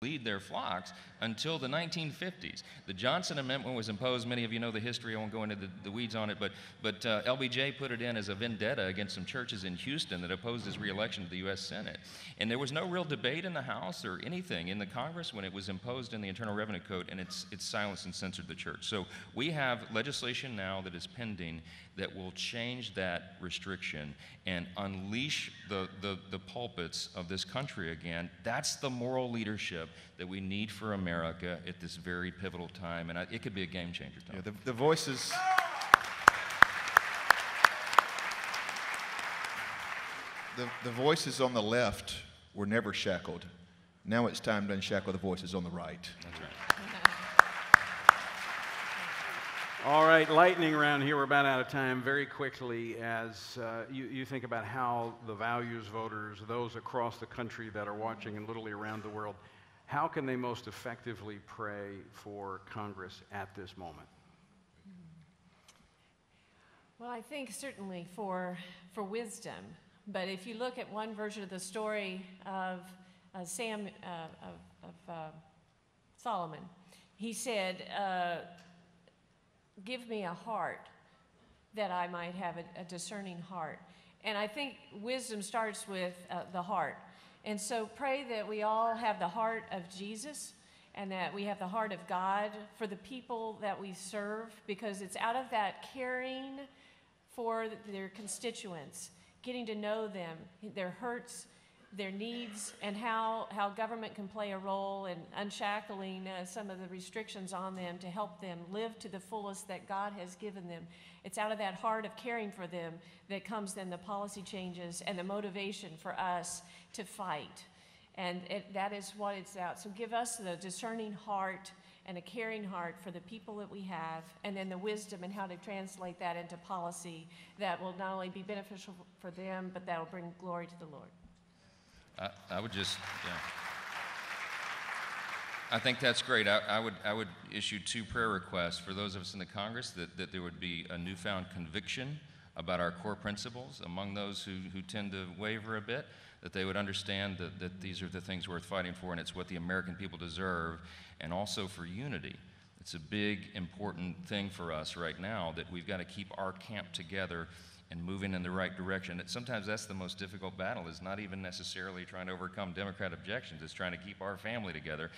lead their flocks until the 1950s. The Johnson Amendment was imposed. Many of you know the history. I won't go into the weeds on it, but LBJ put it in as a vendetta against some churches in Houston that opposed his reelection to the U.S. Senate. And there was no real debate in the House or anything in the Congress when it was imposed in the Internal Revenue Code, and it's silenced and censored the church. So we have legislation now that is pending that will change that restriction and unleash the pulpits of this country again. That's the moral leadership that we need for America at this very pivotal time, and it could be a game changer, Tom. Yeah, the voices... The voices on the left were never shackled. Now it's time to unshackle the voices on the right. That's right. All right, lightning round here. We're about out of time. Very quickly, as you think about how the values voters, those across the country that are watching and literally around the world, how can they most effectively pray for Congress at this moment? Well, I think certainly for wisdom. But if you look at one version of the story of Solomon, he said, give me a heart that I might have a discerning heart. And I think wisdom starts with the heart. And so pray that we all have the heart of Jesus and that we have the heart of God for the people that we serve, because it's out of that caring for their constituents, getting to know them, their hurts, their needs, and how government can play a role in unshackling some of the restrictions on them to help them live to the fullest that God has given them. It's out of that heart of caring for them that comes then the policy changes and the motivation for us to fight. And that is what it's about. So give us the discerning heart and a caring heart for the people that we have, and then the wisdom and how to translate that into policy that will not only be beneficial for them, but that will bring glory to the Lord. I would just, yeah. I think that's great. I would issue 2 prayer requests for those of us in the Congress, that there would be a newfound conviction about our core principles among those who tend to waver a bit, that they would understand that these are the things worth fighting for, and it's what the American people deserve, and also for unity. It's a big, important thing for us right now, that we've got to keep our camp together and moving in the right direction. Sometimes that's the most difficult battle, is not even necessarily trying to overcome Democrat objections. It's trying to keep our family together.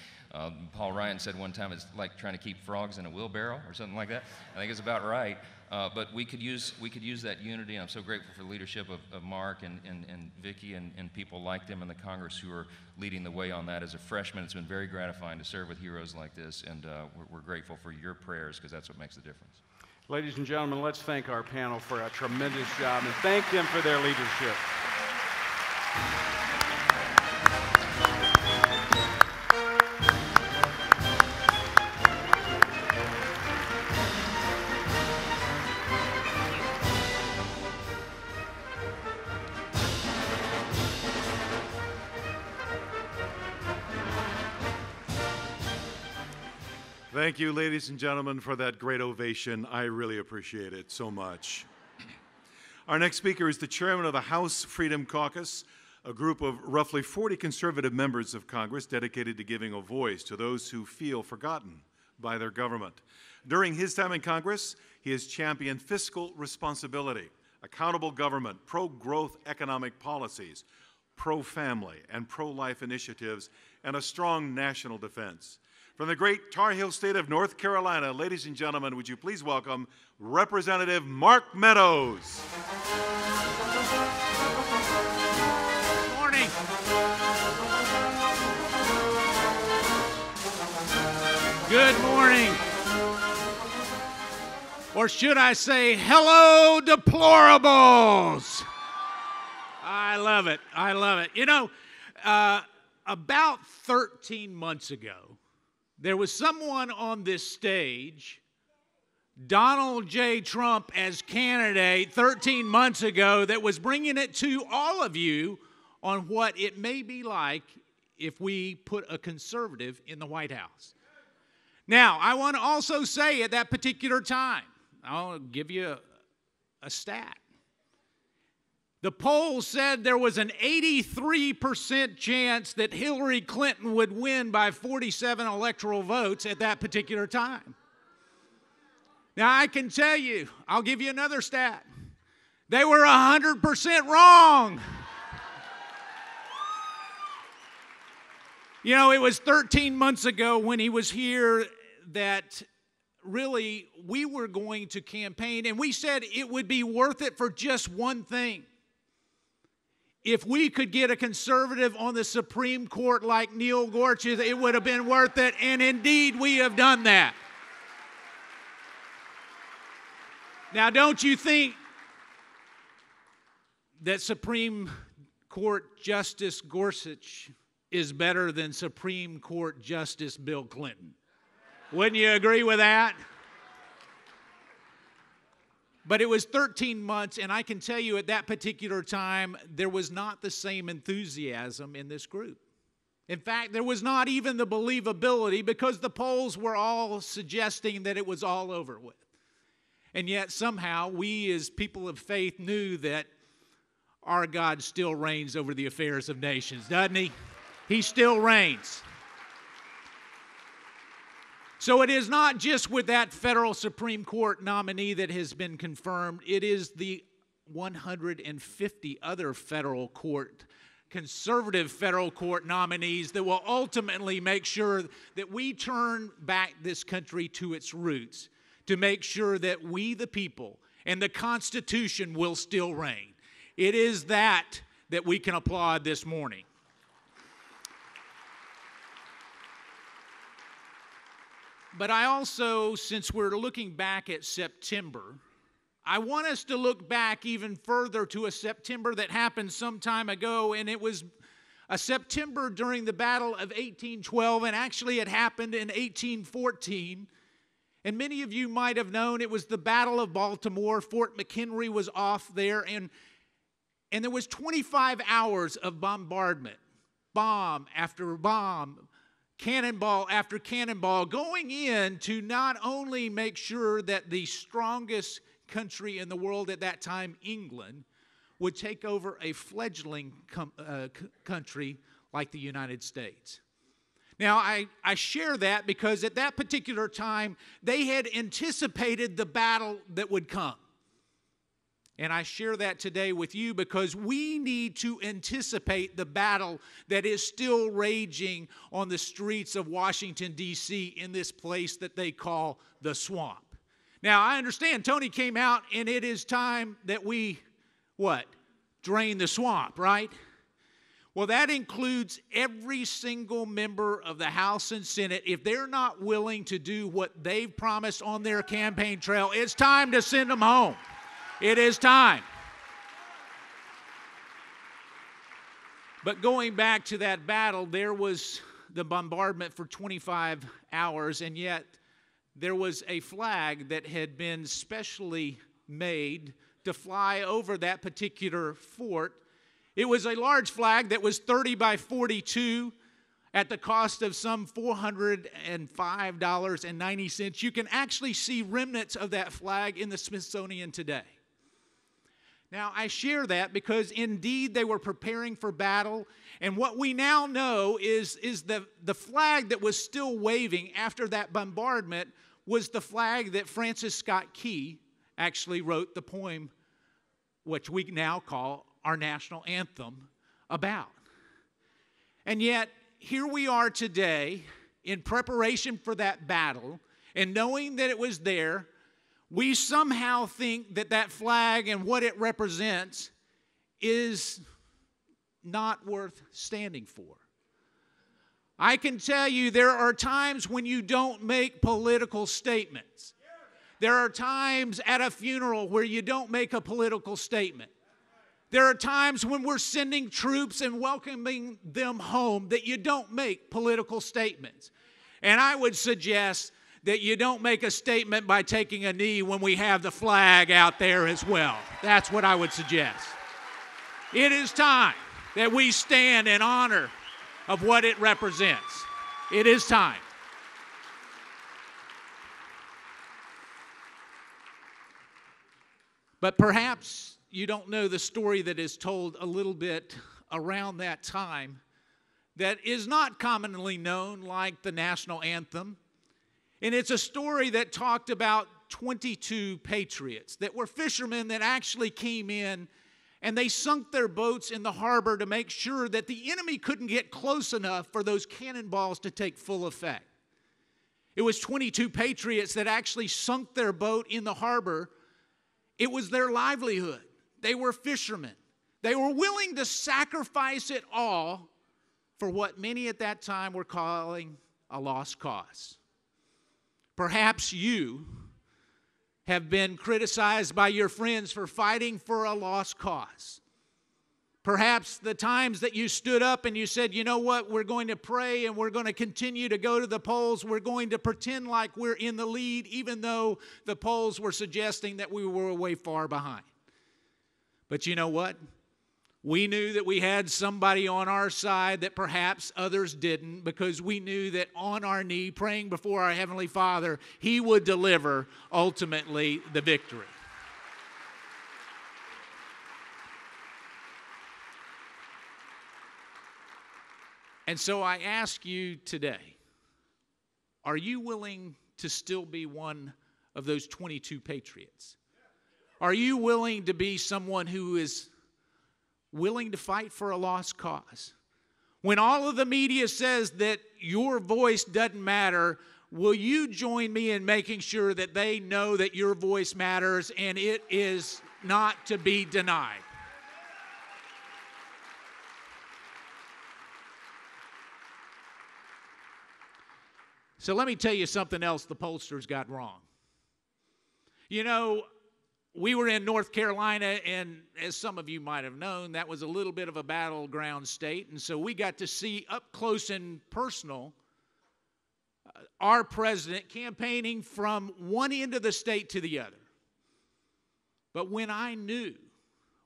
Paul Ryan said one time it's like trying to keep frogs in a wheelbarrow or something like that. I think it's about right. But we could use that unity, and I'm so grateful for the leadership of Mark and Vicki and people like them in the Congress who are leading the way on that. As a freshman, it's been very gratifying to serve with heroes like this, and we're grateful for your prayers, because that's what makes the difference. Ladies and gentlemen, let's thank our panel for a tremendous job and thank them for their leadership. Thank you, ladies and gentlemen, for that great ovation. I really appreciate it so much. Our next speaker is the chairman of the House Freedom Caucus, a group of roughly 40 conservative members of Congress dedicated to giving a voice to those who feel forgotten by their government. During his time in Congress, he has championed fiscal responsibility, accountable government, pro-growth economic policies, pro-family and pro-life initiatives, and a strong national defense. From the great Tar Heel state of North Carolina, ladies and gentlemen, would you please welcome Representative Mark Meadows. Good morning. Good morning. Or should I say, hello, deplorables. I love it. I love it. You know, about 13 months ago, there was someone on this stage, Donald J. Trump as candidate 13 months ago, that was bringing it to all of you on what it may be like if we put a conservative in the White House. Now, I want to also say at that particular time, I'll give you a stat. The polls said there was an 83% chance that Hillary Clinton would win by 47 electoral votes at that particular time. Now, I can tell you, I'll give you another stat. They were 100% wrong. You know, it was 13 months ago when he was here that really we were going to campaign, and we said it would be worth it for just one thing. If we could get a conservative on the Supreme Court like Neil Gorsuch, it would have been worth it, and indeed we have done that. Now, don't you think that Supreme Court Justice Gorsuch is better than Supreme Court Justice Bill Clinton? Wouldn't you agree with that? But it was 13 months, and I can tell you at that particular time, there was not the same enthusiasm in this group. In fact, there was not even the believability because the polls were all suggesting that it was all over with. And yet somehow we as people of faith knew that our God still reigns over the affairs of nations, doesn't he? He still reigns. So it is not just with that federal Supreme Court nominee that has been confirmed. It is the 150 other federal court, conservative federal court nominees that will ultimately make sure that we turn back this country to its roots, to make sure that we, the people, and the Constitution will still reign. It is that we can applaud this morning. But I also, since we're looking back at September, I want us to look back even further to a September that happened some time ago, and it was a September during the Battle of 1812, and actually it happened in 1814. And many of you might have known it was the Battle of Baltimore. Fort McHenry was off there, and there was 25 hours of bombardment, bomb after bomb, cannonball after cannonball, going in to not only make sure that the strongest country in the world at that time, England, would take over a fledgling country like the United States. Now, I share that because at that particular time, they had anticipated the battle that would come. And I share that today with you because we need to anticipate the battle that is still raging on the streets of Washington, D.C. in this place that they call the swamp. Now, I understand Tony came out and it is time that we, drain the swamp, right? Well, that includes every single member of the House and Senate. If they're not willing to do what they've promised on their campaign trail, it's time to send them home. It is time. But going back to that battle, there was the bombardment for 25 hours, and yet there was a flag that had been specially made to fly over that particular fort. It was a large flag that was 30 by 42 at the cost of some $405.90. You can actually see remnants of that flag in the Smithsonian today. Now, I share that because indeed they were preparing for battle, and what we now know is the flag that was still waving after that bombardment was the flag that Francis Scott Key actually wrote the poem, which we now call our national anthem, about. And yet, here we are today in preparation for that battle, and knowing that it was there, we somehow think that that flag and what it represents is not worth standing for. I can tell you there are times when you don't make political statements. There are times at a funeral where you don't make a political statement. There are times when we're sending troops and welcoming them home that you don't make political statements. And I would suggest that you don't make a statement by taking a knee when we have the flag out there as well. That's what I would suggest. It is time that we stand in honor of what it represents. It is time. But perhaps you don't know the story that is told a little bit around that time that is not commonly known, like the national anthem. And it's a story that talked about 22 patriots that were fishermen that actually came in and they sunk their boats in the harbor to make sure that the enemy couldn't get close enough for those cannonballs to take full effect. It was 22 patriots that actually sunk their boat in the harbor. It was their livelihood. They were fishermen. They were willing to sacrifice it all for what many at that time were calling a lost cause. Perhaps you have been criticized by your friends for fighting for a lost cause. Perhaps the times that you stood up and you said, you know what, we're going to pray and we're going to continue to go to the polls. We're going to pretend like we're in the lead, even though the polls were suggesting that we were way far behind. But you know what? We knew that we had somebody on our side that perhaps others didn't, because we knew that on our knee, praying before our Heavenly Father, He would deliver ultimately the victory. And so I ask you today, are you willing to still be one of those 22 patriots? Are you willing to be someone who is willing to fight for a lost cause? When all of the media says that your voice doesn't matter, will you join me in making sure that they know that your voice matters and it is not to be denied? So let me tell you something else the pollsters got wrong. You know, we were in North Carolina, and as some of you might have known, that was a little bit of a battleground state. And so we got to see up close and personal our president campaigning from one end of the state to the other. But when I knew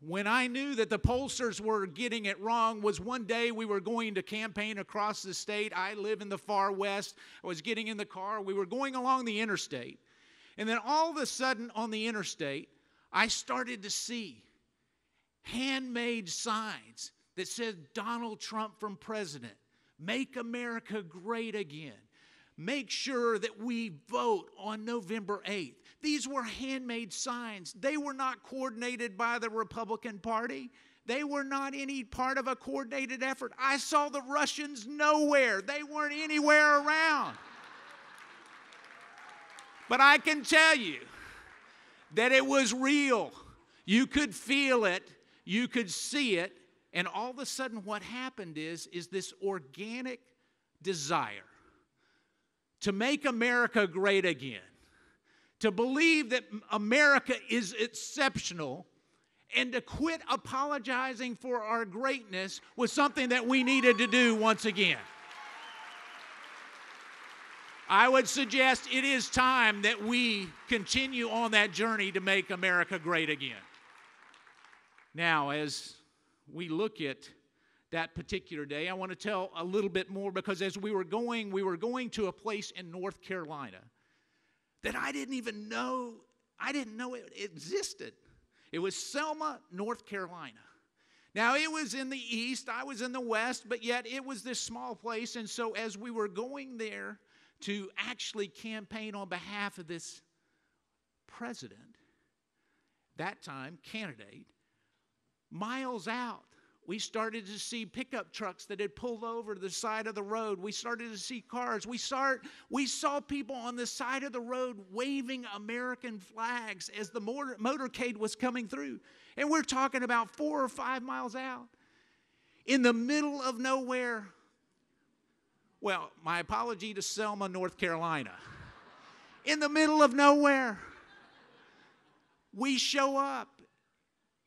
that the pollsters were getting it wrong was one day we were going to campaign across the state. I live in the far west. I was getting in the car. We were going along the interstate. And then all of a sudden on the interstate, I started to see handmade signs that said Donald Trump from president, make America great again. Make sure that we vote on November 8th. These were handmade signs. They were not coordinated by the Republican Party. They were not any part of a coordinated effort. I saw the Russians nowhere. They weren't anywhere around. But I can tell you that it was real. You could feel it. You could see it. And all of a sudden what happened is this organic desire to make America great again, to believe that America is exceptional, and to quit apologizing for our greatness was something that we needed to do once again. I would suggest it is time that we continue on that journey to make America great again. Now, as we look at that particular day, I want to tell a little bit more, because as we were going to a place in North Carolina that I didn't know it existed. It was Selma, North Carolina. Now, it was in the east, I was in the west, but yet it was this small place. And so as we were going there to actually campaign on behalf of this president, that time candidate, miles out, we started to see pickup trucks that had pulled over to the side of the road. We started to see cars. We saw people on the side of the road waving American flags as the motorcade was coming through. And we're talking about 4 or 5 miles out. In the middle of nowhere. Well, my apology to Selma, North Carolina. In the middle of nowhere, we show up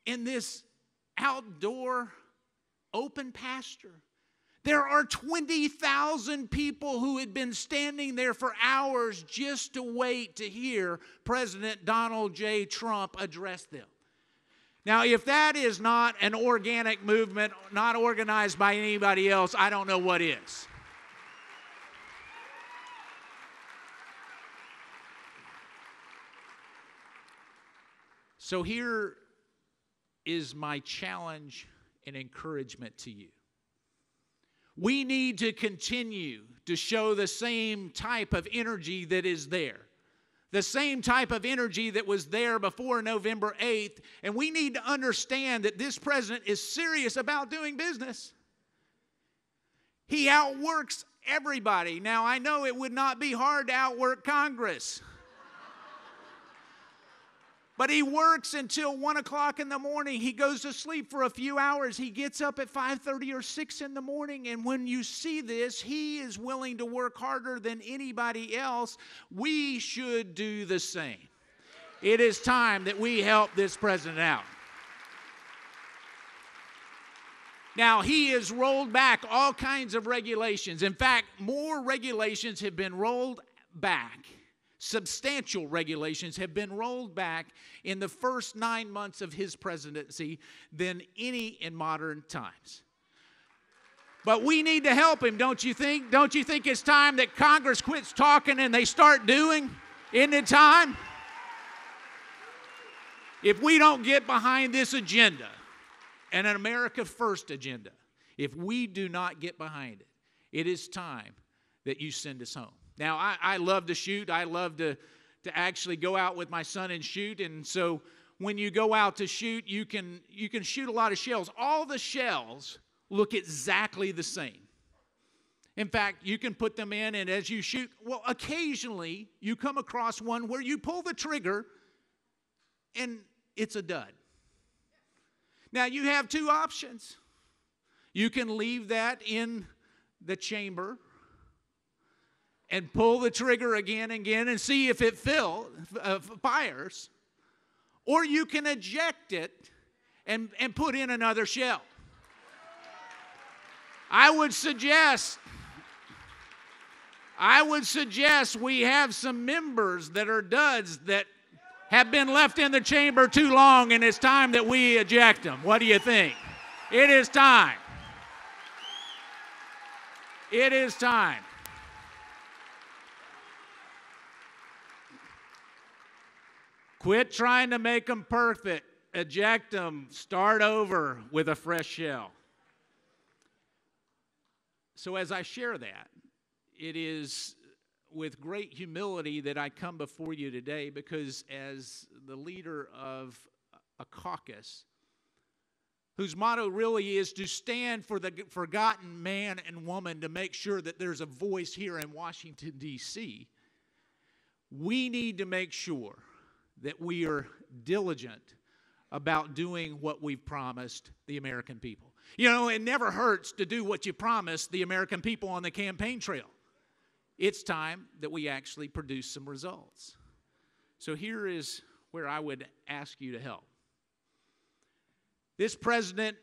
in this outdoor open pasture. There are 20,000 people who had been standing there for hours just to wait to hear President Donald J. Trump address them. Now, if that is not an organic movement, not organized by anybody else, I don't know what is. So here is my challenge and encouragement to you. We need to continue to show the same type of energy that is there. The same type of energy that was there before November 8th. And we need to understand that this president is serious about doing business. He outworks everybody. Now, I know it would not be hard to outwork Congress. But he works until 1 o'clock in the morning. He goes to sleep for a few hours. He gets up at 5:30 or 6 in the morning. And when you see this, he is willing to work harder than anybody else. We should do the same. It is time that we help this president out. Now, he has rolled back all kinds of regulations. In fact, more regulations have been rolled back. Substantial regulations have been rolled back in the first 9 months of his presidency than any in modern times. But we need to help him, don't you think? Don't you think it's time that Congress quits talking and they start doing? Isn't it time? If we don't get behind this agenda, and an America First agenda, if we do not get behind it, it is time that you send us home. Now, I love to shoot. I love to actually go out with my son and shoot. And so when you go out to shoot, you can shoot a lot of shells. All the shells look exactly the same. In fact, you can put them in, and as you shoot, well, occasionally you come across one where you pull the trigger and it's a dud. Now, you have two options. You can leave that in the chamber and pull the trigger again and again and see if it fires. Or you can eject it and put in another shell. I would suggest we have some members that are duds that have been left in the chamber too long, and it's time that we eject them. What do you think? It is time. It is time. Quit trying to make them perfect. Eject them. Start over with a fresh shell. So as I share that, it is with great humility that I come before you today, because as the leader of a caucus whose motto really is to stand for the forgotten man and woman, to make sure that there's a voice here in Washington, D.C., we need to make sure that we are diligent about doing what we've promised the American people. You know, it never hurts to do what you promised the American people on the campaign trail. It's time that we actually produce some results. So here is where I would ask you to help. This president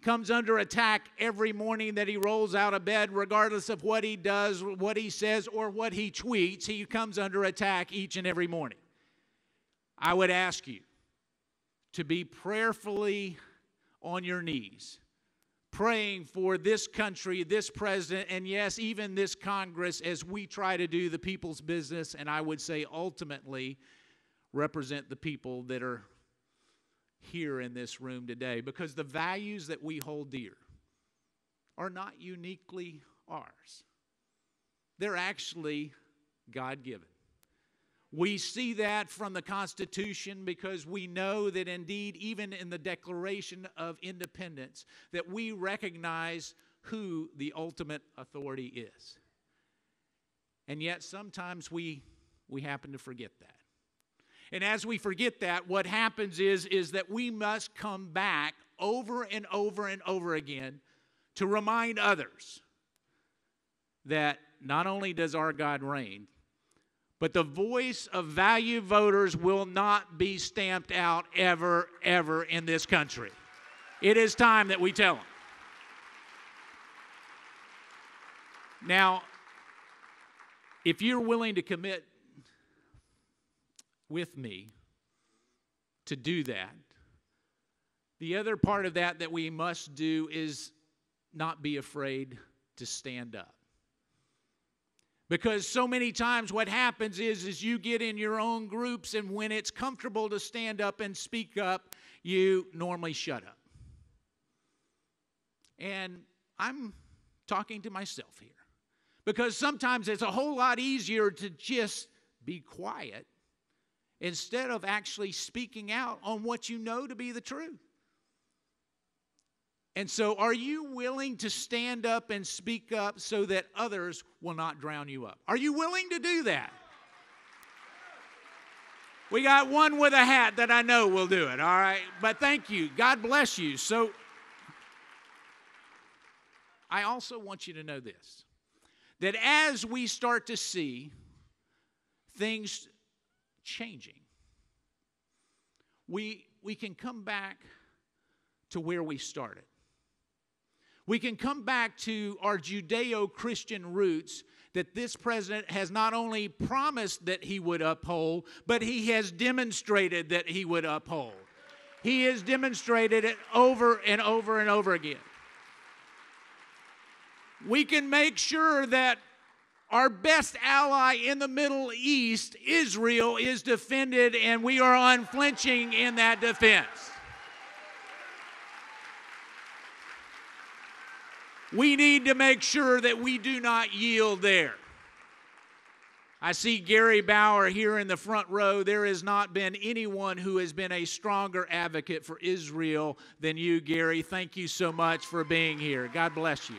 comes under attack every morning that he rolls out of bed, regardless of what he does, what he says, or what he tweets. He comes under attack each and every morning. I would ask you to be prayerfully on your knees, praying for this country, this president, and yes, even this Congress, as we try to do the people's business, and I would say ultimately represent the people that are here in this room today, because the values that we hold dear are not uniquely ours. They're actually God-given. We see that from the Constitution, because we know that indeed, even in the Declaration of Independence, that we recognize who the ultimate authority is. And yet sometimes we happen to forget that. And as we forget that, what happens is that we must come back over and over and over again to remind others that not only does our God reign, but the voice of value voters will not be stamped out ever, ever in this country. It is time that we tell them. Now, if you're willing to commit with me to do that, the other part of that we must do is not be afraid to stand up. Because so many times what happens is you get in your own groups, and when it's comfortable to stand up and speak up, you normally shut up. And I'm talking to myself here. Because sometimes it's a whole lot easier to just be quiet instead of actually speaking out on what you know to be the truth. And so are you willing to stand up and speak up so that others will not drown you up? Are you willing to do that? We got one with a hat that I know will do it, all right? But thank you. God bless you. So I also want you to know this, that as we start to see things changing, we can come back to where we started. We can come back to our Judeo-Christian roots that this president has not only promised that he would uphold, but he has demonstrated that he would uphold. He has demonstrated it over and over and over again. We can make sure that our best ally in the Middle East, Israel, is defended, and we are unflinching in that defense. We need to make sure that we do not yield there. I see Gary Bauer here in the front row. There has not been anyone who has been a stronger advocate for Israel than you, Gary. Thank you so much for being here. God bless you.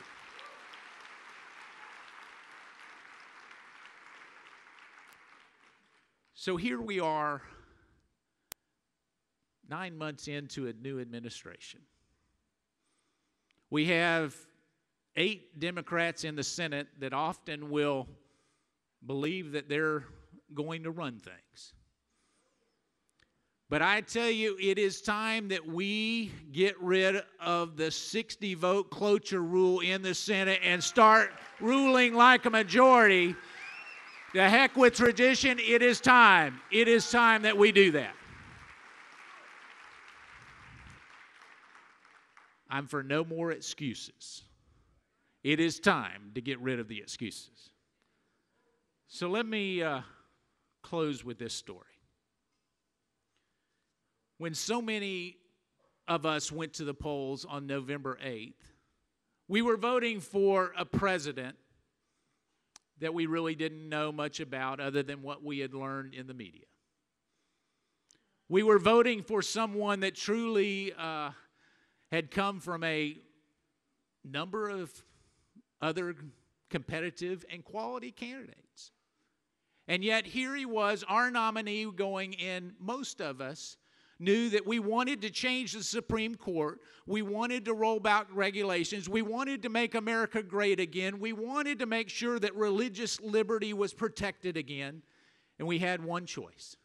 So here we are, 9 months into a new administration. We have 8 Democrats in the Senate that often will believe that they're going to run things. But I tell you, it is time that we get rid of the 60-vote cloture rule in the Senate and start ruling like a majority. The heck with tradition, it is time. It is time that we do that. I'm for no more excuses. It is time to get rid of the excuses. So let me close with this story. When so many of us went to the polls on November 8th, we were voting for a president that we really didn't know much about other than what we had learned in the media. We were voting for someone that truly had come from a number of other competitive and quality candidates. And yet here he was, our nominee, going in. Most of us knew that we wanted to change the Supreme Court. We wanted to roll back regulations. We wanted to make America great again. We wanted to make sure that religious liberty was protected again. And we had one choice.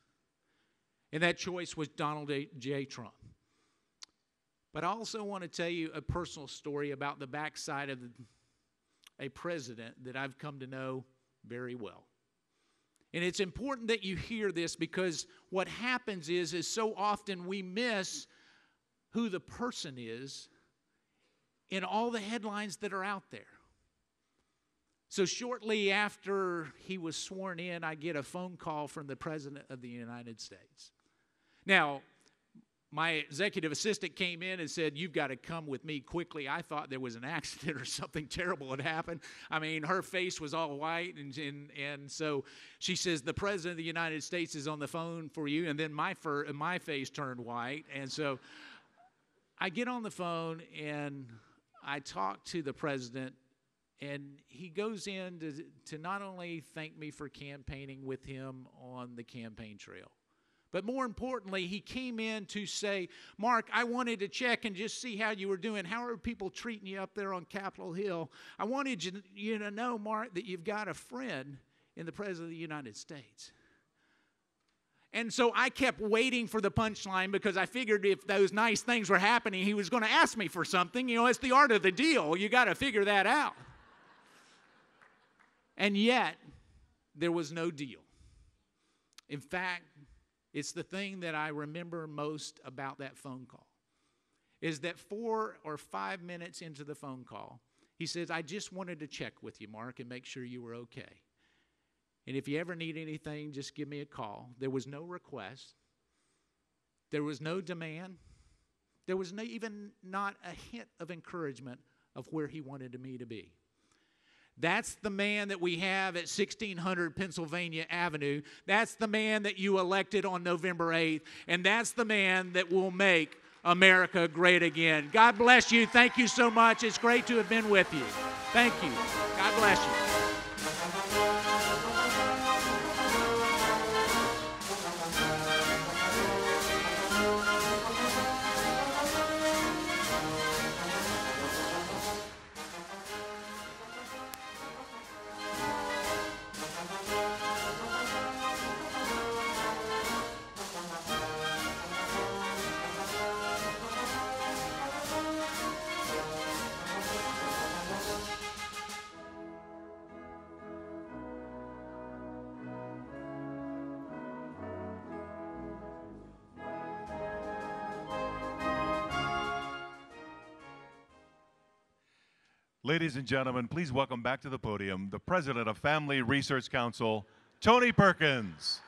And that choice was Donald J. Trump. But I also want to tell you a personal story about the backside of a president that I've come to know very well. And it's important that you hear this, because what happens is so often we miss who the person is in all the headlines that are out there. So shortly after he was sworn in, I get a phone call from the President of the United States. Now, my executive assistant came in and said, "You've got to come with me quickly." I thought there was an accident or something terrible had happened. I mean, her face was all white, and so she says, "The President of the United States is on the phone for you." And then my face turned white. And so I get on the phone, and I talk to the President, and he goes in to not only thank me for campaigning with him on the campaign trail, but more importantly, he came in to say, "Mark, I wanted to check and just see how you were doing. How are people treating you up there on Capitol Hill? I wanted you to know, Mark, that you've got a friend in the President of the United States." And so I kept waiting for the punchline, because I figured if those nice things were happening, he was going to ask me for something. You know, it's the art of the deal. You got to figure that out. And yet, there was no deal. In fact, it's the thing that I remember most about that phone call, is that 4 or 5 minutes into the phone call, he says, "I just wanted to check with you, Mark, and make sure you were okay." And if you ever need anything, just give me a call. There was no request. There was no demand. There was even not a hint of encouragement of where he wanted me to be. That's the man that we have at 1600 Pennsylvania Avenue. That's the man that you elected on November 8th. And that's the man that will make America great again. God bless you. Thank you so much. It's great to have been with you. Thank you. God bless you. Ladies and gentlemen, please welcome back to the podium the president of Family Research Council, Tony Perkins.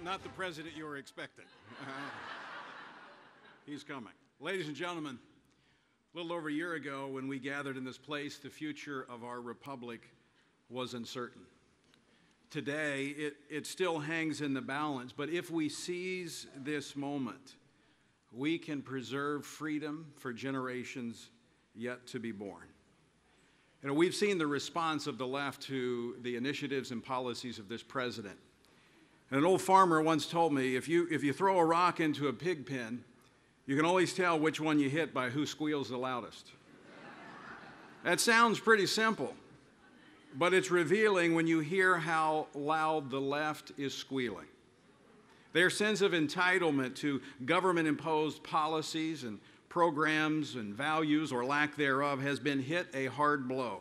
Not the president you were expecting. He's coming. Ladies and gentlemen, a little over a year ago when we gathered in this place, the future of our republic was uncertain. Today, it still hangs in the balance, but if we seize this moment, we can preserve freedom for generations yet to be born. You know, we've seen the response of the left to the initiatives and policies of this president. And an old farmer once told me, if you throw a rock into a pig pen, you can always tell which one you hit by who squeals the loudest. That sounds pretty simple. But it's revealing when you hear how loud the left is squealing. Their sense of entitlement to government-imposed policies and programs and values, or lack thereof, has been hit a hard blow.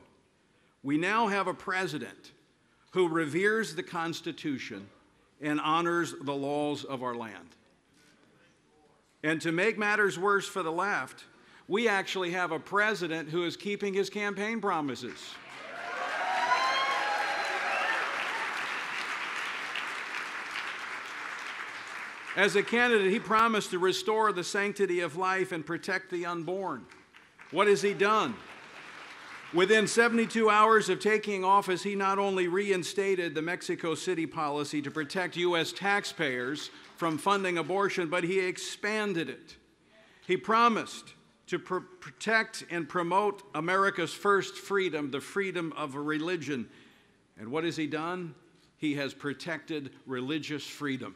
We now have a president who reveres the Constitution and honors the laws of our land. And to make matters worse for the left, we actually have a president who is keeping his campaign promises. As a candidate, he promised to restore the sanctity of life and protect the unborn. What has he done? Within 72 hours of taking office, he not only reinstated the Mexico City policy to protect U.S. taxpayers from funding abortion, but he expanded it. He promised to protect and promote America's first freedom, the freedom of a religion. And what has he done? He has protected religious freedom.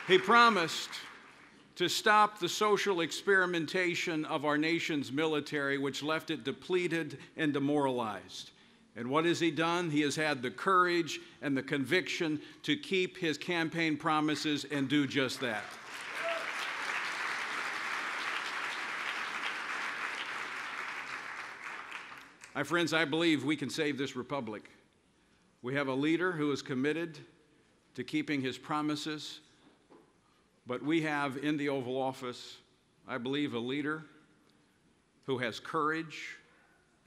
He promised to stop the social experimentation of our nation's military, which left it depleted and demoralized. And what has he done? He has had the courage and the conviction to keep his campaign promises and do just that. My friends, I believe we can save this republic. We have a leader who is committed to keeping his promises. But we have in the Oval Office, I believe, a leader who has courage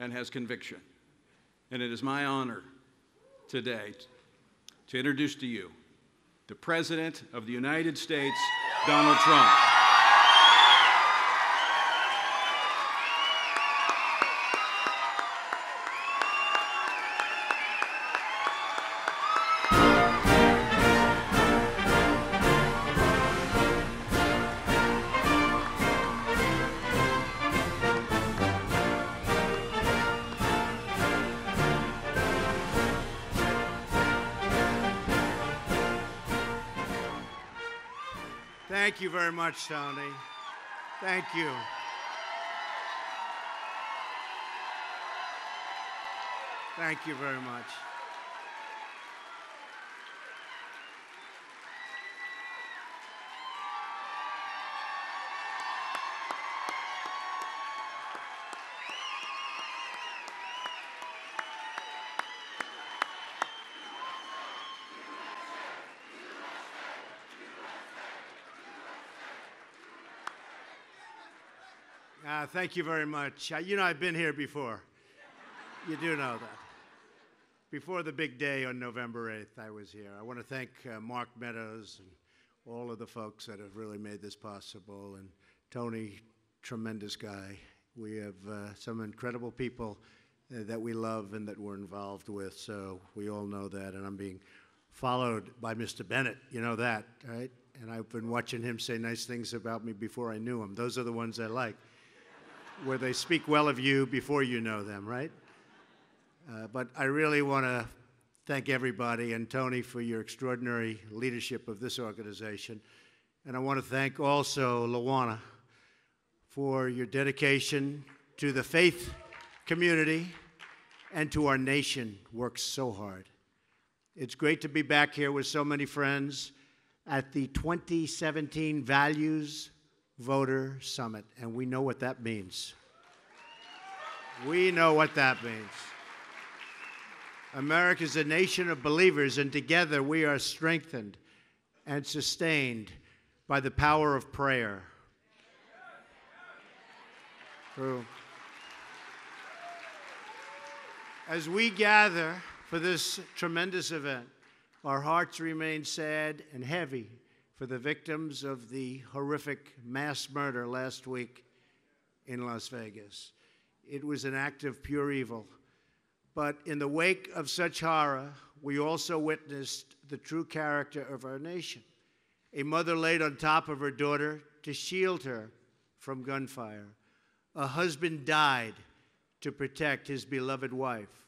and has conviction. And it is my honor today to introduce to you the President of the United States, Donald Trump. Thank you very much, Tony. Thank you. Thank you very much. Thank you very much. You know, I've been here before. You do know that. Before the big day on November 8th, I was here. I want to thank Mark Meadows and all of the folks that have really made this possible. And Tony, tremendous guy. We have some incredible people that we love and that we're involved with, so we all know that. And I'm being followed by Mr. Bennett. You know that, right? And I've been watching him say nice things about me before I knew him. Those are the ones I like, where they speak well of you before you know them, right? But I really want to thank everybody and Tony for your extraordinary leadership of this organization. And I want to thank also Lawana for your dedication to the faith community and to our nation. Works so hard. It's great to be back here with so many friends at the 2017 Values Voter Summit, and we know what that means. We know what that means. America is a nation of believers, and together we are strengthened and sustained by the power of prayer. True. As we gather for this tremendous event, our hearts remain sad and heavy for the victims of the horrific mass murder last week in Las Vegas. It was an act of pure evil. But in the wake of such horror, we also witnessed the true character of our nation. A mother laid on top of her daughter to shield her from gunfire. A husband died to protect his beloved wife.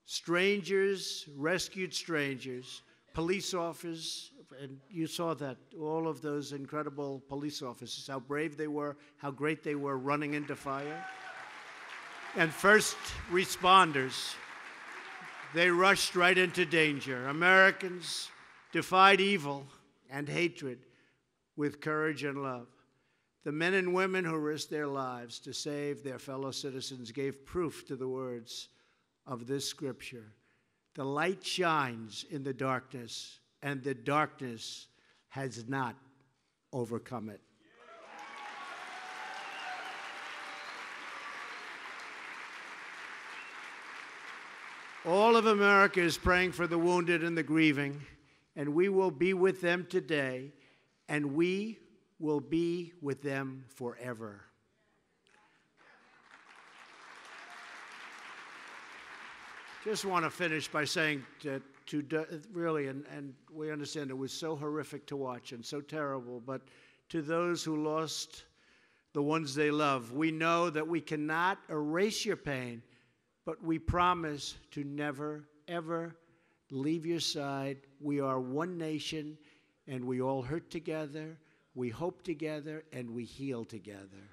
Strangers rescued strangers, police officers, and you saw that, all of those incredible police officers, how brave they were, how great they were running into fire. And first responders, they rushed right into danger. Americans defied evil and hatred with courage and love. The men and women who risked their lives to save their fellow citizens gave proof to the words of this scripture. The light shines in the darkness, and the darkness has not overcome it. All of America is praying for the wounded and the grieving, and we will be with them today, and we will be with them forever. Just want to finish by saying really, and we understand it was so horrific to watch and so terrible, but to those who lost the ones they love, we know that we cannot erase your pain, but we promise to never, ever leave your side. We are one nation, and we all hurt together, we hope together, and we heal together.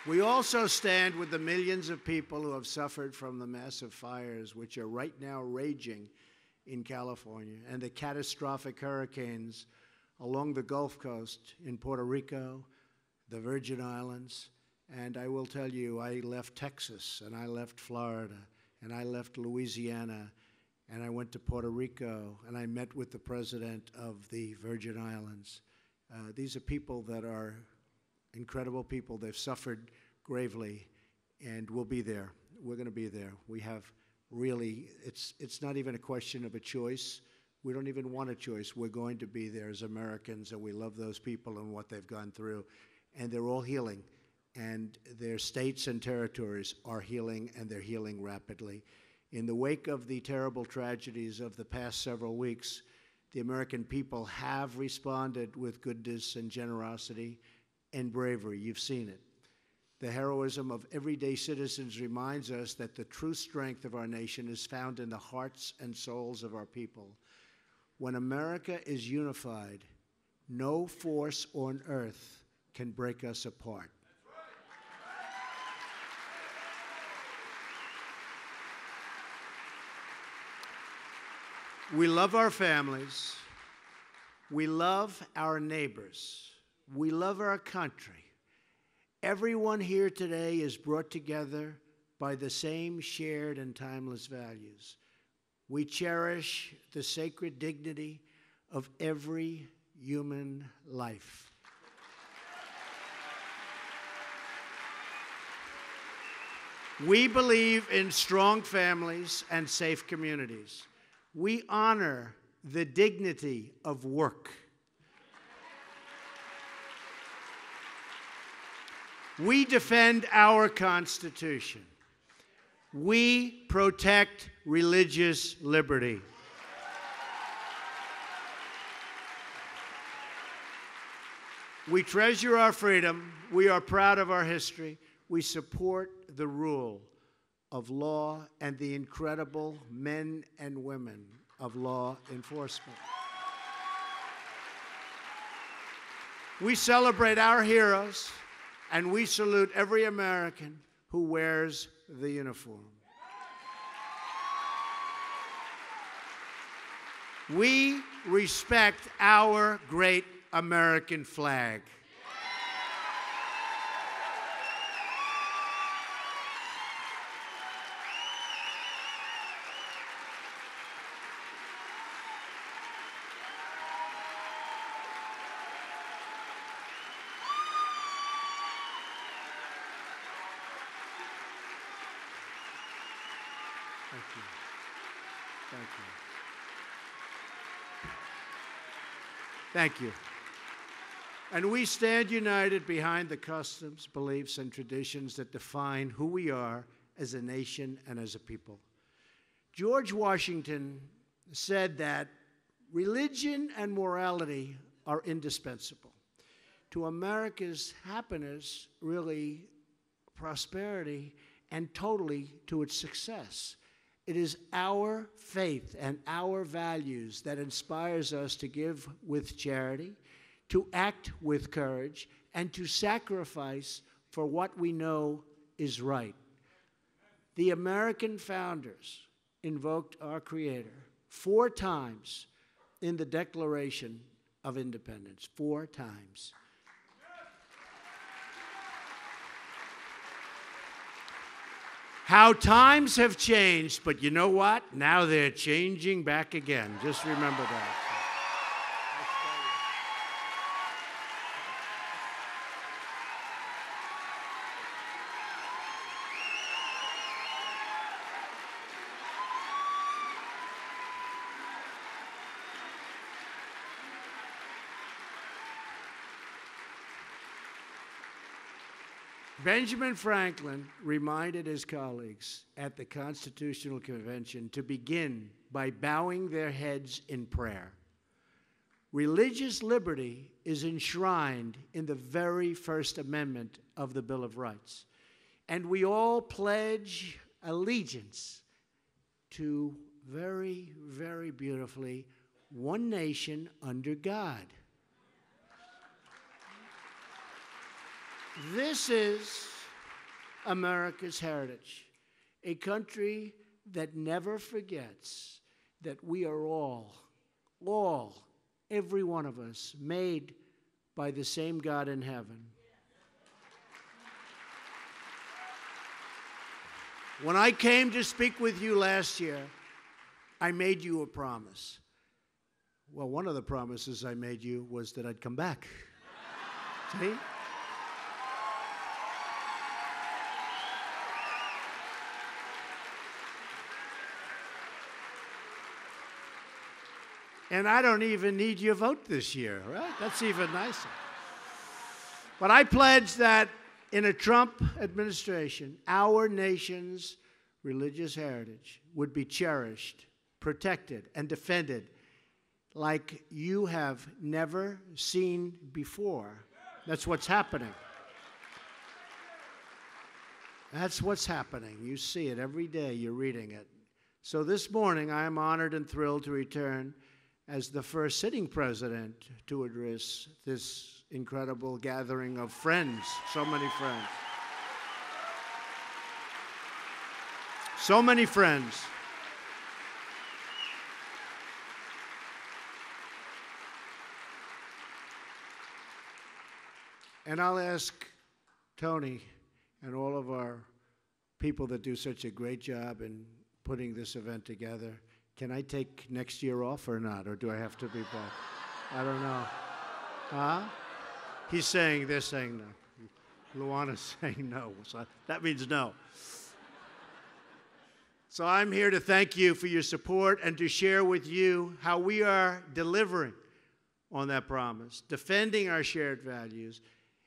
We also stand with the millions of people who have suffered from the massive fires which are right now raging in California and the catastrophic hurricanes along the Gulf Coast in Puerto Rico, the Virgin Islands, and I will tell you, I left Texas, and I left Florida, and I left Louisiana, and I went to Puerto Rico, and I met with the president of the Virgin Islands. These are people that are incredible people. They've suffered gravely, and we'll be there. We're going to be there. We have really, it's not even a question of a choice. We don't even want a choice. We're going to be there as Americans, and we love those people and what they've gone through. And they're all healing, and their states and territories are healing, and they're healing rapidly. In the wake of the terrible tragedies of the past several weeks, the American people have responded with goodness and generosity and bravery. You've seen it. The heroism of everyday citizens reminds us that the true strength of our nation is found in the hearts and souls of our people. When America is unified, no force on earth can break us apart. We love our families. We love our neighbors. We love our country. Everyone here today is brought together by the same shared and timeless values. We cherish the sacred dignity of every human life. We believe in strong families and safe communities. We honor the dignity of work. We defend our Constitution. We protect religious liberty. We treasure our freedom. We are proud of our history. We support the rule of law and the incredible men and women of law enforcement. We celebrate our heroes, and we salute every American who wears the uniform. We respect our great American flag. Thank you. Thank you. Thank you. And we stand united behind the customs, beliefs, and traditions that define who we are as a nation and as a people. George Washington said that religion and morality are indispensable to America's happiness, really prosperity, and totally to its success. It is our faith and our values that inspires us to give with charity, to act with courage, and to sacrifice for what we know is right. The American founders invoked our Creator 4 times in the Declaration of Independence, 4 times. How times have changed, but you know what? Now they're changing back again. Just remember that. Benjamin Franklin reminded his colleagues at the Constitutional Convention to begin by bowing their heads in prayer. Religious liberty is enshrined in the very First Amendment of the Bill of Rights, and we all pledge allegiance to very, very beautifully, one nation under God. This is America's heritage, a country that never forgets that we are all, every one of us, made by the same God in heaven. When I came to speak with you last year, I made you a promise. Well, one of the promises I made you was that I'd come back. See? And I don't even need your vote this year, right? That's even nicer. But I pledge that in a Trump administration, our nation's religious heritage would be cherished, protected, and defended like you have never seen before. That's what's happening. That's what's happening. You see it every day. You're reading it. So this morning, I am honored and thrilled to return as the first sitting president to address this incredible gathering of friends, so many friends. So many friends. And I'll ask Tony and all of our people that do such a great job in putting this event together Can I take next year off or not? Or do I have to be back? I don't know. Huh? They're saying no. Luana's saying no. So that means no. So I'm here to thank you for your support and to share with you how we are delivering on that promise, defending our shared values,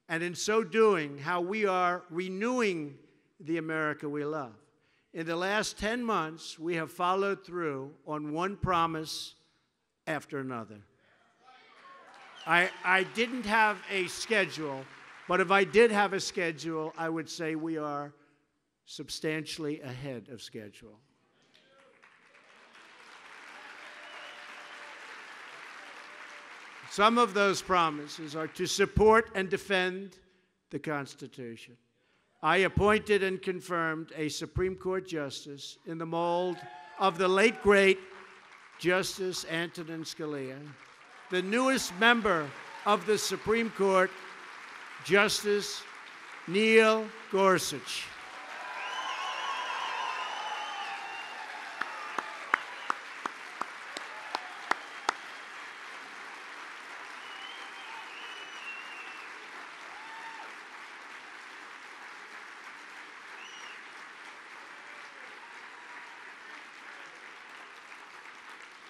and in so doing, how we are renewing the America we love. In the last 10 months, we have followed through on one promise after another. I didn't have a schedule, but if I did have a schedule, I would say we are substantially ahead of schedule. Some of those promises are to support and defend the Constitution. I appointed and confirmed a Supreme Court justice in the mold of the late, great Justice Antonin Scalia. The newest member of the Supreme Court, Justice Neil Gorsuch.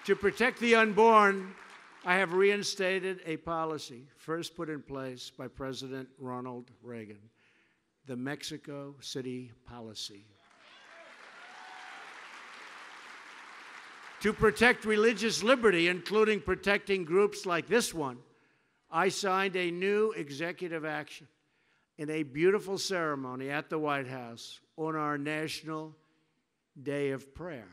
To protect the unborn, I have reinstated a policy first put in place by President Ronald Reagan, the Mexico City policy. To protect religious liberty, including protecting groups like this one, I signed a new executive action in a beautiful ceremony at the White House on our National Day of Prayer.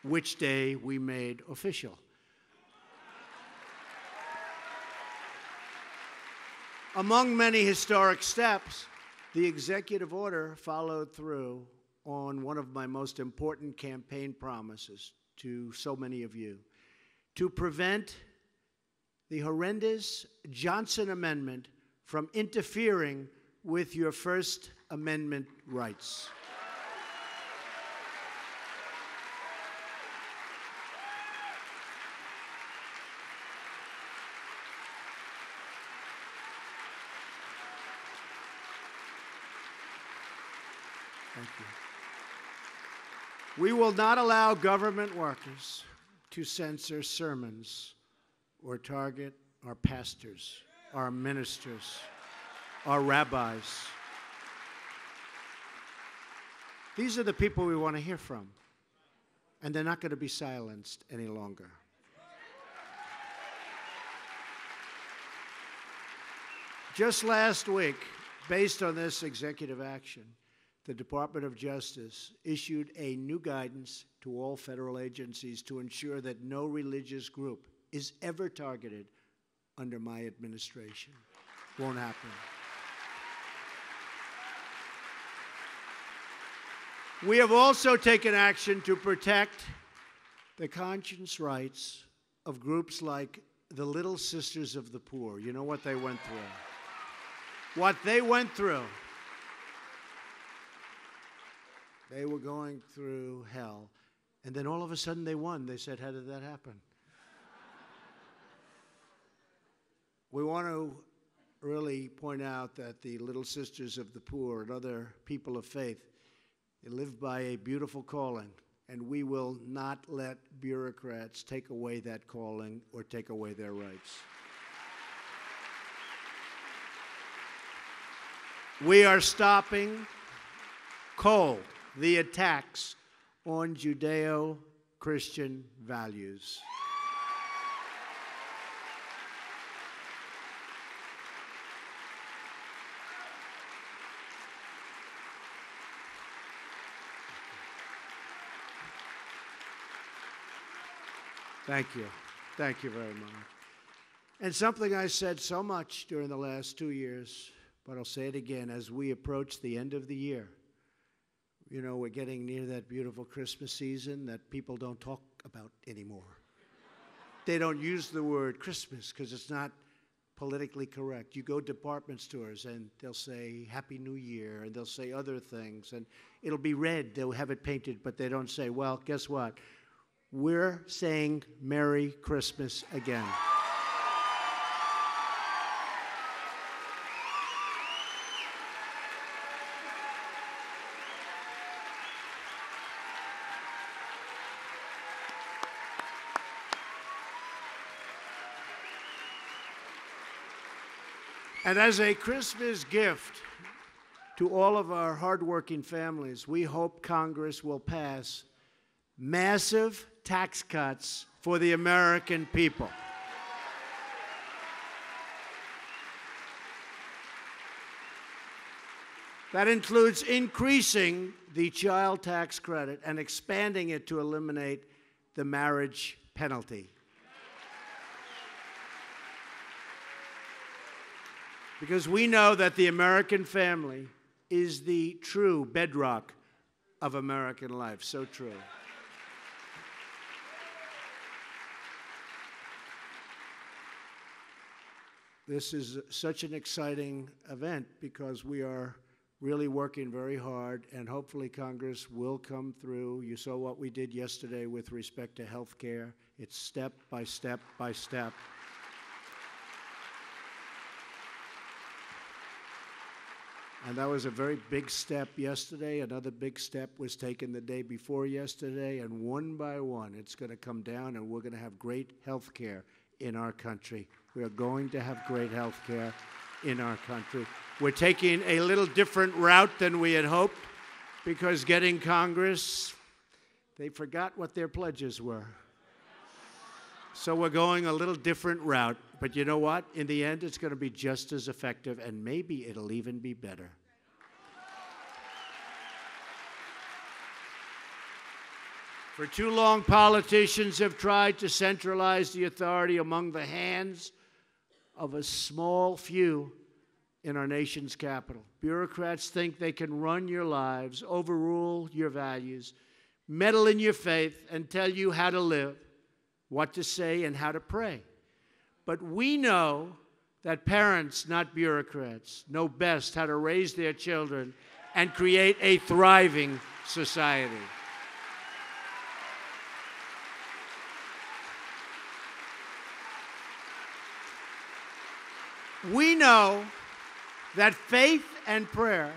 Which day we made official. Among many historic steps, the executive order followed through on one of my most important campaign promises to so many of you, to prevent the horrendous Johnson Amendment from interfering with your First Amendment rights. Thank you. We will not allow government workers to censor sermons or target our pastors, our ministers, our rabbis. These are the people we want to hear from, and they're not going to be silenced any longer. Just last week, based on this executive action, the Department of Justice issued a new guidance to all federal agencies to ensure that no religious group is ever targeted under my administration. Won't happen. We have also taken action to protect the conscience rights of groups like the Little Sisters of the Poor. You know what they went through. What they went through. They were going through hell, and then all of a sudden they won. They said, how did that happen? We want to really point out that the Little Sisters of the Poor and other people of faith, they live by a beautiful calling, and we will not let bureaucrats take away that calling or take away their rights. We are stopping cold the attacks on Judeo-Christian values. Thank you. Thank you very much. And something I said so much during the last 2 years, but I'll say it again as we approach the end of the year. You know, we're getting near that beautiful Christmas season that people don't talk about anymore. They don't use the word Christmas because it's not politically correct. You go department stores and they'll say Happy New Year, and they'll say other things, and it'll be red. They'll have it painted, but they don't say, well, guess what? We're saying Merry Christmas again. And as a Christmas gift to all of our hardworking families, we hope Congress will pass massive tax cuts for the American people. That includes increasing the child tax credit and expanding it to eliminate the marriage penalty. Because we know that the American family is the true bedrock of American life. So true. This is such an exciting event because we are really working very hard, and hopefully Congress will come through. You saw what we did yesterday with respect to health care. It's step by step by step. And that was a very big step yesterday. Another big step was taken the day before yesterday. And one by one, it's going to come down, and we're going to have great health care in our country. We are going to have great health care in our country. We're taking a little different route than we had hoped because getting Congress, they forgot what their pledges were. So we're going a little different route. But you know what? In the end, it's going to be just as effective, and maybe it'll even be better. For too long, politicians have tried to centralize the authority among the hands of a small few in our nation's capital. Bureaucrats think they can run your lives, overrule your values, meddle in your faith, and tell you how to live, what to say, and how to pray. But we know that parents, not bureaucrats, know best how to raise their children and create a thriving society. We know that faith and prayer,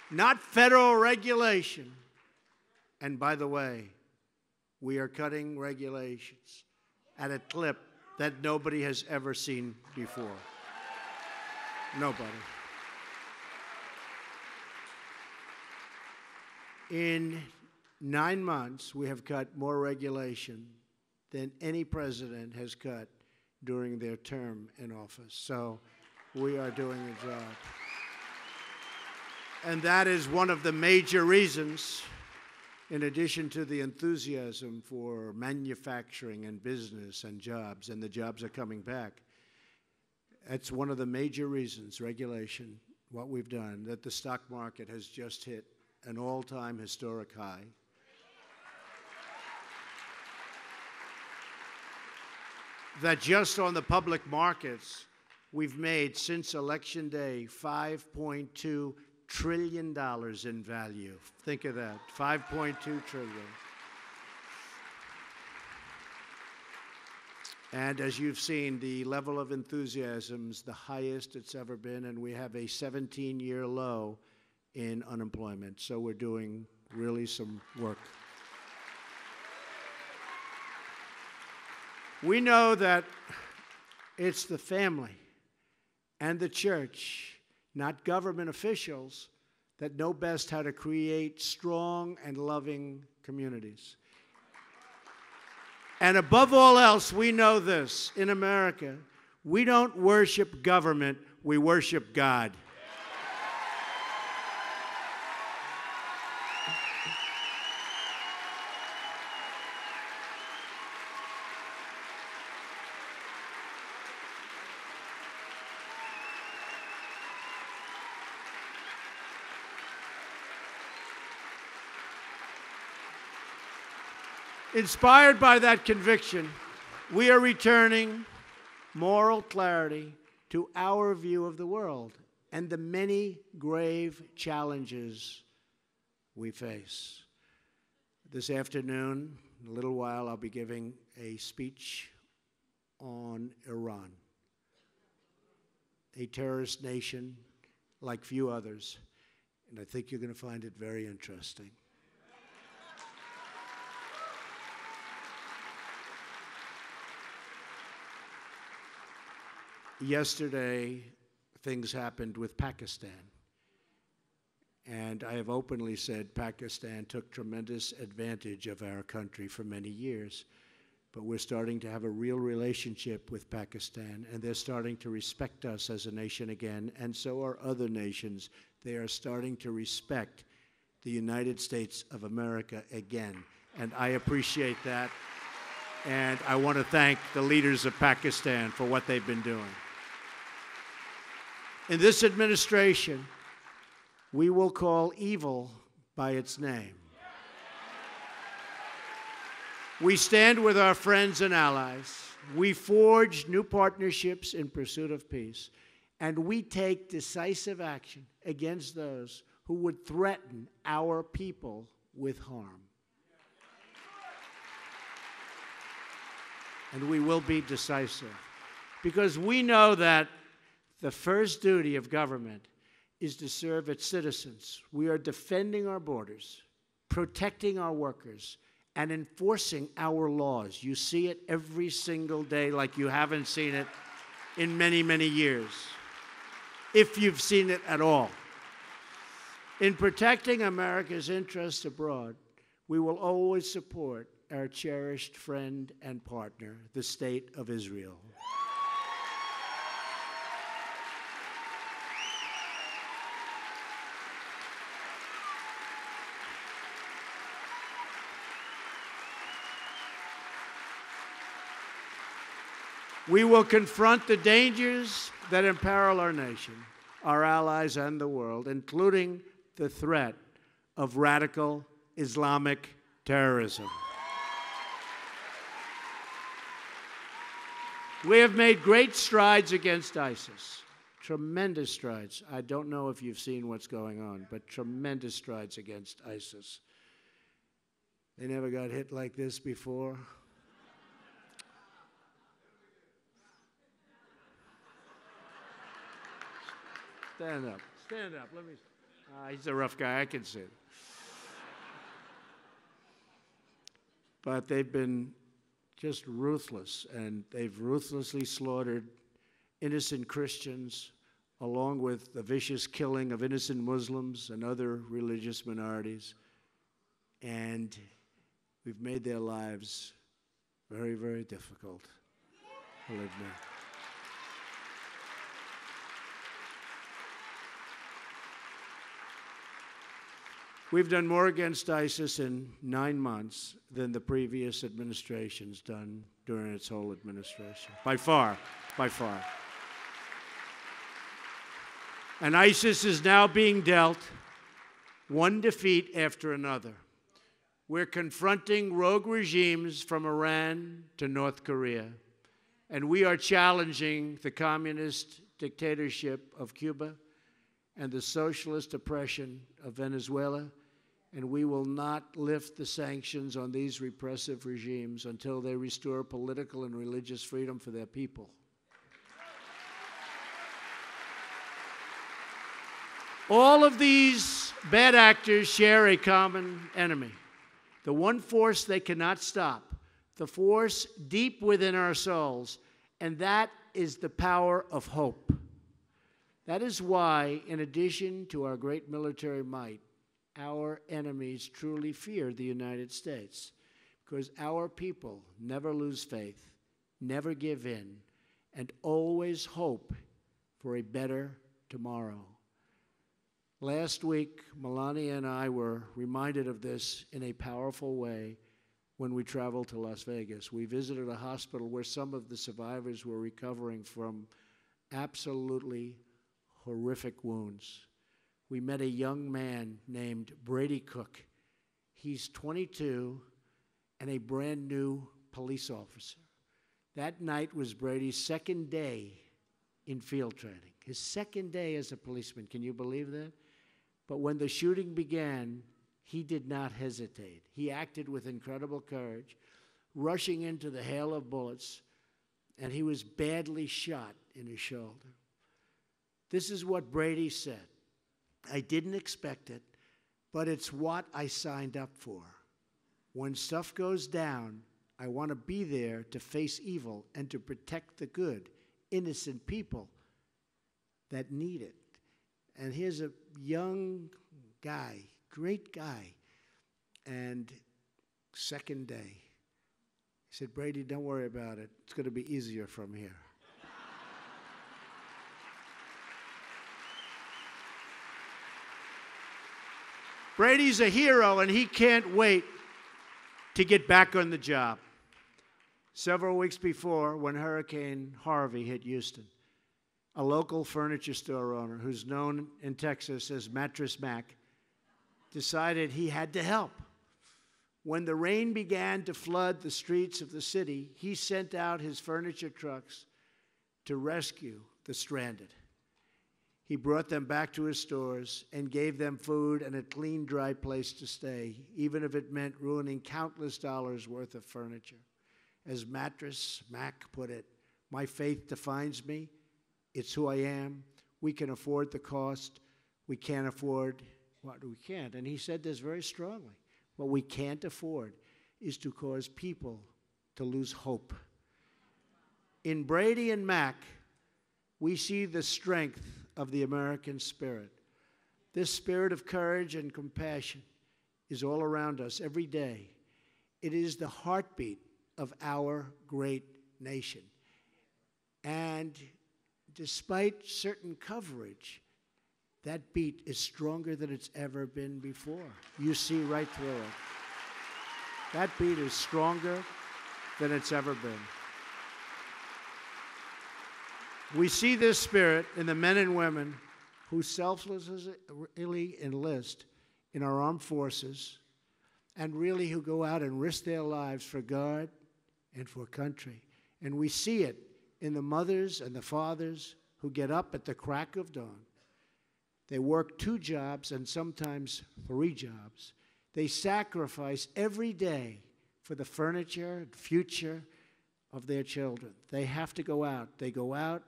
not federal regulation, and by the way, we are cutting regulations at a clip that nobody has ever seen before. Nobody. In 9 months, we have cut more regulation than any president has cut during their term in office. So we are doing a job. And that is one of the major reasons, in addition to the enthusiasm for manufacturing and business and jobs, and the jobs are coming back, that's one of the major reasons, regulation, what we've done, that the stock market has just hit an all-time historic high. That just on the public markets, we've made, since Election Day, $5.2 trillion in value. Think of that, $5.2 trillion. And as you've seen, the level of enthusiasm is the highest it's ever been, and we have a 17-year low in unemployment. So we're doing really some work. We know that it's the family and the church, not government officials, that know best how to create strong and loving communities. And above all else, we know this. In America, we don't worship government, we worship God. Inspired by that conviction, we are returning moral clarity to our view of the world and the many grave challenges we face. This afternoon, in a little while, I'll be giving a speech on Iran, a terrorist nation like few others, and I think you're going to find it very interesting. Yesterday, things happened with Pakistan. And I have openly said Pakistan took tremendous advantage of our country for many years. But we're starting to have a real relationship with Pakistan, and they're starting to respect us as a nation again, and so are other nations. They are starting to respect the United States of America again. And I appreciate that. And I want to thank the leaders of Pakistan for what they've been doing. In this administration, we will call evil by its name. We stand with our friends and allies. We forge new partnerships in pursuit of peace. And we take decisive action against those who would threaten our people with harm. And we will be decisive because we know that the first duty of government is to serve its citizens. We are defending our borders, protecting our workers, and enforcing our laws. You see it every single day like you haven't seen it in many, many years, if you've seen it at all. In protecting America's interests abroad, we will always support our cherished friend and partner, the State of Israel. We will confront the dangers that imperil our nation, our allies, and the world, including the threat of radical Islamic terrorism. We have made great strides against ISIS, tremendous strides. I don't know if you've seen what's going on, but tremendous strides against ISIS. They never got hit like this before. Stand up. Stand up. Let me. He's a rough guy. I can see it. But they've been just ruthless, and they've ruthlessly slaughtered innocent Christians, along with the vicious killing of innocent Muslims and other religious minorities. And we've made their lives very, very difficult, believe me. We've done more against ISIS in 9 months than the previous administration's done during its whole administration. By far, by far. And ISIS is now being dealt one defeat after another. We're confronting rogue regimes from Iran to North Korea, and we are challenging the communist dictatorship of Cuba and the socialist oppression of Venezuela, and we will not lift the sanctions on these repressive regimes until they restore political and religious freedom for their people. All of these bad actors share a common enemy, the one force they cannot stop, the force deep within our souls, and that is the power of hope. That is why, in addition to our great military might, our enemies truly fear the United States, because our people never lose faith, never give in, and always hope for a better tomorrow. Last week, Melania and I were reminded of this in a powerful way when we traveled to Las Vegas. We visited a hospital where some of the survivors were recovering from absolutely horrific wounds. We met a young man named Brady Cook. He's 22 and a brand new police officer. That night was Brady's second day in field training. His second day as a policeman. Can you believe that? But when the shooting began, he did not hesitate. He acted with incredible courage, rushing into the hail of bullets, and he was badly shot in his shoulder. This is what Brady said. I didn't expect it, but it's what I signed up for. When stuff goes down, I want to be there to face evil and to protect the good, innocent people that need it. And here's a young guy, great guy, and second day, he said, Brady, don't worry about it. It's going to be easier from here. Brady's a hero, and he can't wait to get back on the job. Several weeks before, when Hurricane Harvey hit Houston, a local furniture store owner who's known in Texas as Mattress Mac decided he had to help. When the rain began to flood the streets of the city, he sent out his furniture trucks to rescue the stranded. He brought them back to his stores and gave them food and a clean, dry place to stay, even if it meant ruining countless dollars worth of furniture. As Mattress Mac put it, my faith defines me. It's who I am. We can afford the cost. We can't afford what we can't. And he said this very strongly. What we can't afford is to cause people to lose hope. In Brady and Mac, we see the strength of the American spirit. This spirit of courage and compassion is all around us every day. It is the heartbeat of our great nation. And despite certain coverage, that beat is stronger than it's ever been before. You see right through it. That beat is stronger than it's ever been. We see this spirit in the men and women who selflessly enlist in our armed forces and really who go out and risk their lives for God and for country. And we see it in the mothers and the fathers who get up at the crack of dawn. They work 2 jobs and sometimes 3 jobs. They sacrifice every day for the furniture and future of their children. They have to go out. They go out,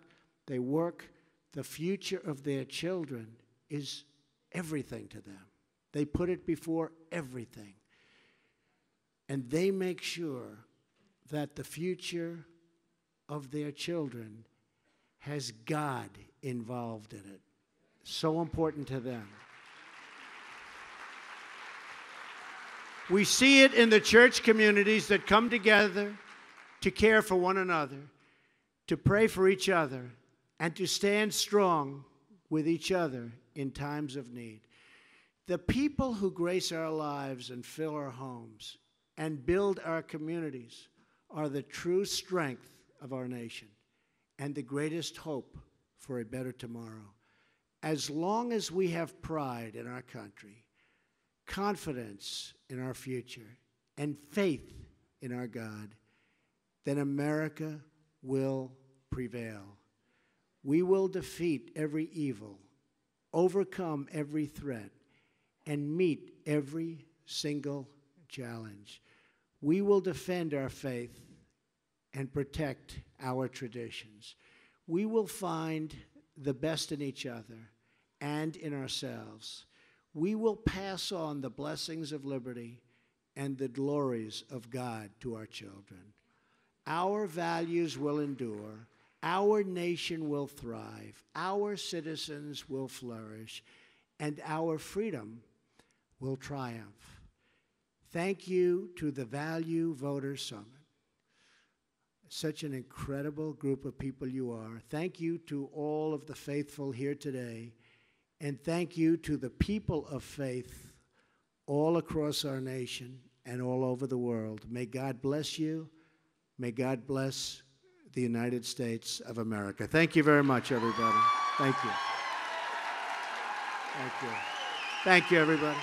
they work. The future of their children is everything to them. They put it before everything. And they make sure that the future of their children has God involved in it. So important to them. We see it in the church communities that come together to care for one another, to pray for each other, and to stand strong with each other in times of need. The people who grace our lives and fill our homes and build our communities are the true strength of our nation and the greatest hope for a better tomorrow. As long as we have pride in our country, confidence in our future, and faith in our God, then America will prevail. We will defeat every evil, overcome every threat, and meet every single challenge. We will defend our faith and protect our traditions. We will find the best in each other and in ourselves. We will pass on the blessings of liberty and the glories of God to our children. Our values will endure. Our nation will thrive. Our citizens will flourish. And our freedom will triumph. Thank you to the Value Voter Summit. Such an incredible group of people you are. Thank you to all of the faithful here today. And thank you to the people of faith all across our nation and all over the world. May God bless you. May God bless the United States of America. Thank you very much, everybody. Thank you. Thank you. Thank you, everybody.